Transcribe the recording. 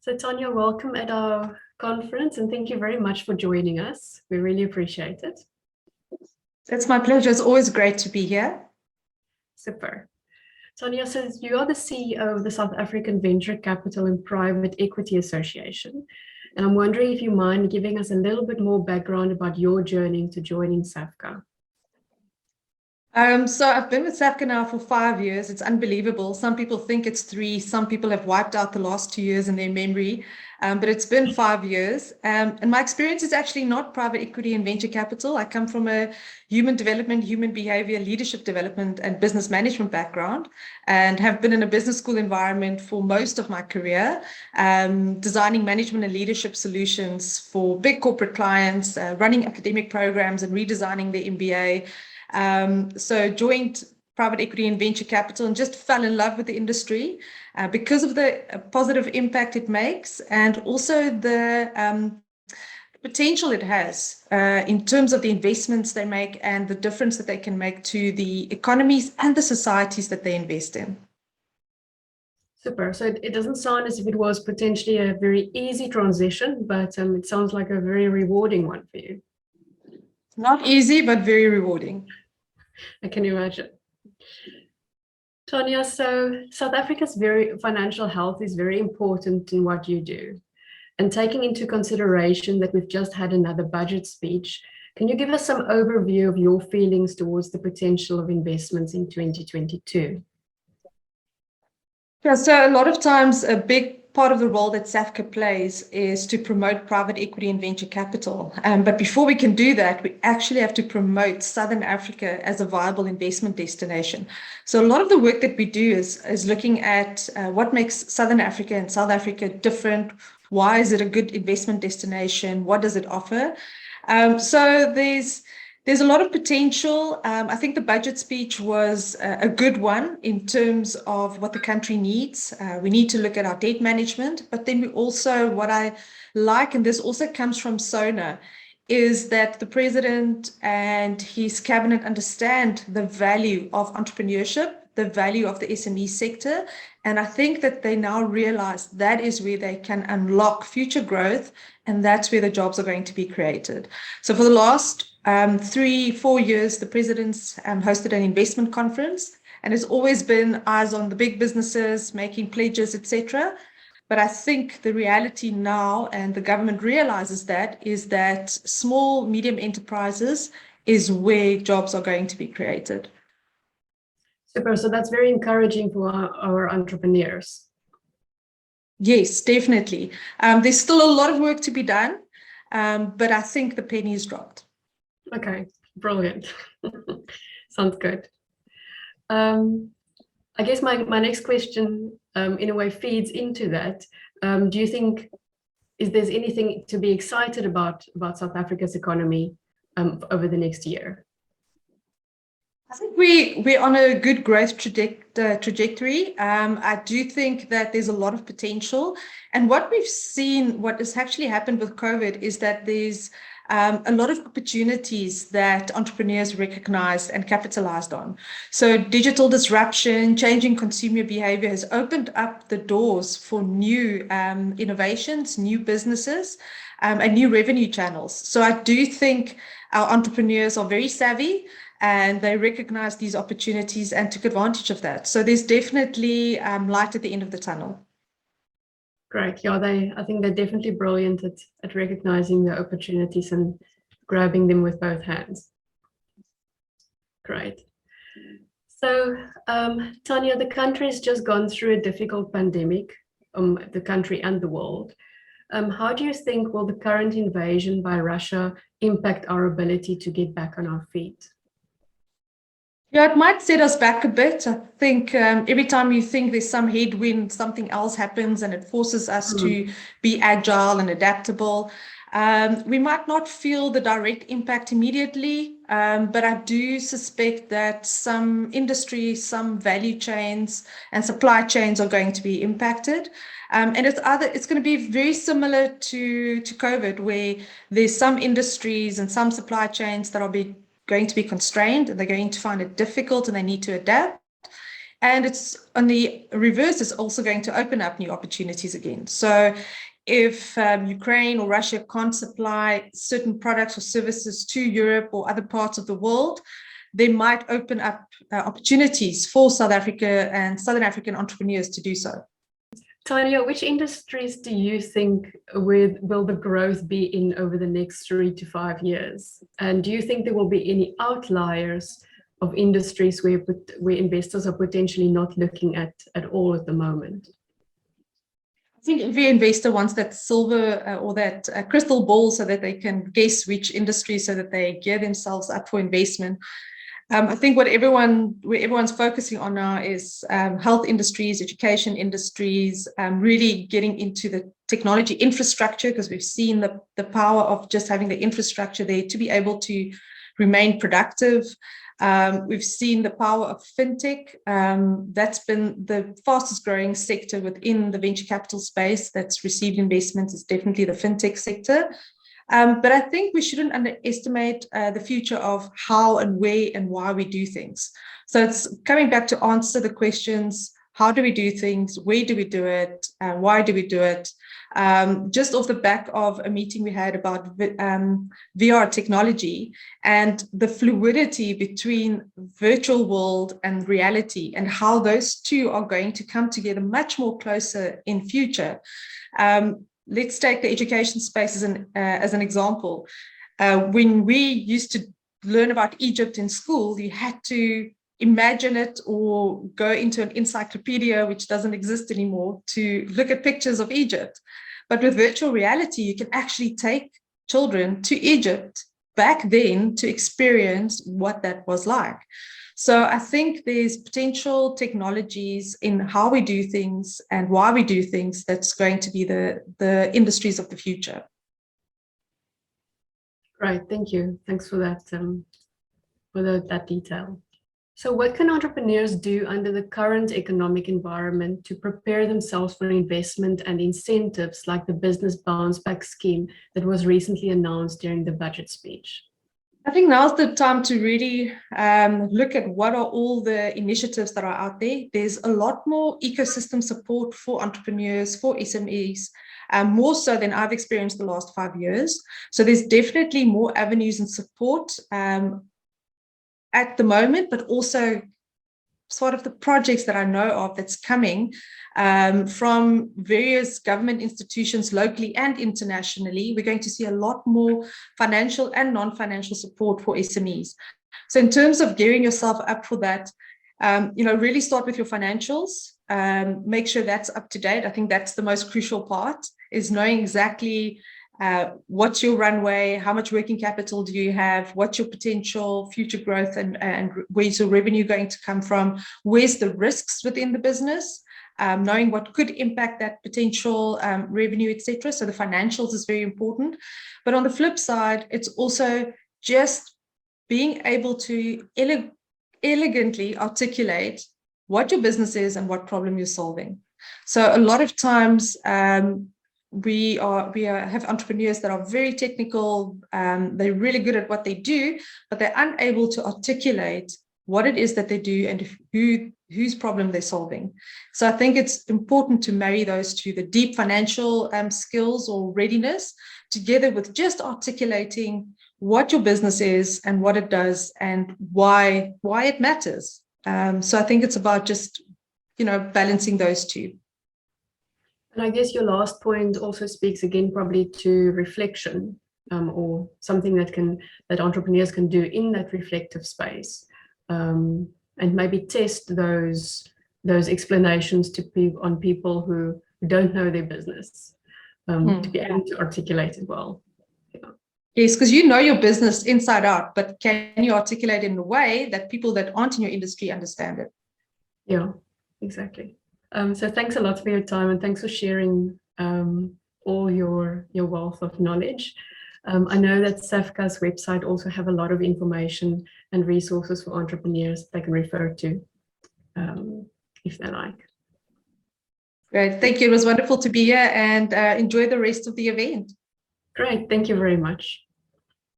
So Tanya, welcome at our conference and thank you very much for joining us. We really appreciate it. It's my pleasure. It's always great to be here. Super. Tanya, so you are the CEO of the South African Venture Capital and Private Equity Association. And I'm wondering if you mind giving us a little bit more background about your journey to joining SAVCA. So I've been with SAVCA now for 5 years. It's unbelievable. Some people think it's 3. Some people have wiped out the last 2 years in their memory. But it's been 5 years. And my experience is actually not private equity and venture capital. I come from a human development, human behavior, leadership development, and business management background, and have been in a business school environment for most of my career, designing management and leadership solutions for big corporate clients, running academic programs and redesigning the MBA. So joined private equity and venture capital and just fell in love with the industry because of the positive impact it makes, and also the potential it has in terms of the investments they make and the difference that they can make to the economies and the societies that they invest in. Super. So it doesn't sound as if it was potentially a very easy transition, but it sounds like a very rewarding one for you. Not easy, but very rewarding. I can imagine. Tanya, so South Africa's financial health is very important in what you do. And taking into consideration that we've just had another budget speech, can you give us some overview of your feelings towards the potential of investments in 2022? Yeah, so a lot of times a big part of the role that SAVCA plays is to promote private equity and venture capital. But before we can do that, we actually have to promote Southern Africa as a viable investment destination. So a lot of the work that we do is looking at what makes Southern Africa and South Africa different. Why is it a good investment destination? What does it offer? So there's a lot of potential. I think the budget speech was a good one in terms of what the country needs. We need to look at our debt management, but then we also, what I like, and this also comes from SONA, is that the president and his cabinet understand the value of entrepreneurship, the value of the SME sector. And I think that they now realize that is where they can unlock future growth, and that's where the jobs are going to be created. So for the last 3-4 years, the president's hosted an investment conference, and it's always been eyes on the big businesses, making pledges, etc. But I think the reality now, and the government realizes that, is that small, medium enterprises is where jobs are going to be created. Super. So that's very encouraging for our entrepreneurs. Yes, definitely. There's still a lot of work to be done, but I think the penny's dropped. Okay, brilliant. Sounds good. I guess my next question in a way feeds into that. Do you think there's anything to be excited about South Africa's economy over the next year? I think we're on a good growth trajectory. I do think that there's a lot of potential. And what we've seen, what has actually happened with COVID, is that there's a lot of opportunities that entrepreneurs recognized and capitalized on. So digital disruption, changing consumer behavior has opened up the doors for new innovations, new businesses, and new revenue channels. So I do think our entrepreneurs are very savvy, and they recognize these opportunities and took advantage of that. So there's definitely light at the end of the tunnel. Great. Yeah, I think they're definitely brilliant at recognizing the opportunities and grabbing them with both hands. Great. So, Tanya, the country has just gone through a difficult pandemic, the country and the world. How do you think will the current invasion by Russia impact our ability to get back on our feet? Yeah, it might set us back a bit. I think every time you think there's some headwind, something else happens and it forces us to be agile and adaptable. We might not feel the direct impact immediately, but I do suspect that some industries, some value chains and supply chains are going to be impacted. And it's going to be very similar to COVID, where there's some industries and some supply chains that are going to be constrained, and they're going to find it difficult and they need to adapt. And it's on the reverse, it's also going to open up new opportunities again. So if Ukraine or Russia can't supply certain products or services to Europe or other parts of the world, they might open up opportunities for South Africa and Southern African entrepreneurs to do so. Tanya, which industries do you think will the growth be in over the next 3 to 5 years? And do you think there will be any outliers of industries where investors are potentially not looking at all at the moment? I think every investor wants that silver or that crystal ball so that they can guess which industry so that they gear themselves up for investment. I think where everyone's focusing on now is health industries, education industries, really getting into the technology infrastructure, because we've seen the power of just having the infrastructure there to be able to remain productive. We've seen the power of fintech. That's been the fastest growing sector within the venture capital space that's received investments, is definitely the fintech sector. But I think we shouldn't underestimate the future of how and where and why we do things. So it's coming back to answer the questions: how do we do things? Where do we do it? Why do we do it? Just off the back of a meeting we had about VR technology and the fluidity between virtual world and reality, and how those two are going to come together much more closer in future. Let's take the education space as an example. When we used to learn about Egypt in school, you had to imagine it or go into an encyclopedia, which doesn't exist anymore, to look at pictures of Egypt. But with virtual reality, you can actually take children to Egypt back then to experience what that was like. So I think there's potential technologies in how we do things and why we do things that's going to be the industries of the future. Right, thank you. Thanks for that, that detail. So what can entrepreneurs do under the current economic environment to prepare themselves for investment and incentives like the business bounce back scheme that was recently announced during the budget speech? I think now's the time to really look at what are all the initiatives that are out there. There's a lot more ecosystem support for entrepreneurs, for SMEs, more so than I've experienced the last 5 years. So there's definitely more avenues and support at the moment, but also sort of the projects that I know of that's coming from various government institutions locally and internationally. We're going to see a lot more financial and non-financial support for SMEs. So in terms of gearing yourself up for that, really start with your financials. Make sure that's up to date. I think that's the most crucial part, is knowing exactly what's your runway, how much working capital do you have, what's your potential future growth, and where's your revenue going to come from, where's the risks within the business, knowing what could impact that potential revenue, etc. So the financials is very important. But on the flip side, it's also just being able to elegantly articulate what your business is and what problem you're solving. So a lot of times we have entrepreneurs that are very technical, they're really good at what they do, but they're unable to articulate what it is that they do and whose problem they're solving. So I think it's important to marry those two, the deep financial skills or readiness, together with just articulating what your business is and what it does and why it matters. So I think it's about just, balancing those two. And I guess your last point also speaks again probably to reflection, or something that entrepreneurs can do in that reflective space, and maybe test those explanations on people who don't know their business, to be able to articulate it well. Yeah. Yes, because you know your business inside out, but can you articulate it in a way that people that aren't in your industry understand it? Yeah, exactly. So thanks a lot for your time, and thanks for sharing all your wealth of knowledge. I know that SAVCA's website also have a lot of information and resources for entrepreneurs they can refer to if they like. Great, thank you. It was wonderful to be here, and enjoy the rest of the event. Great, thank you very much.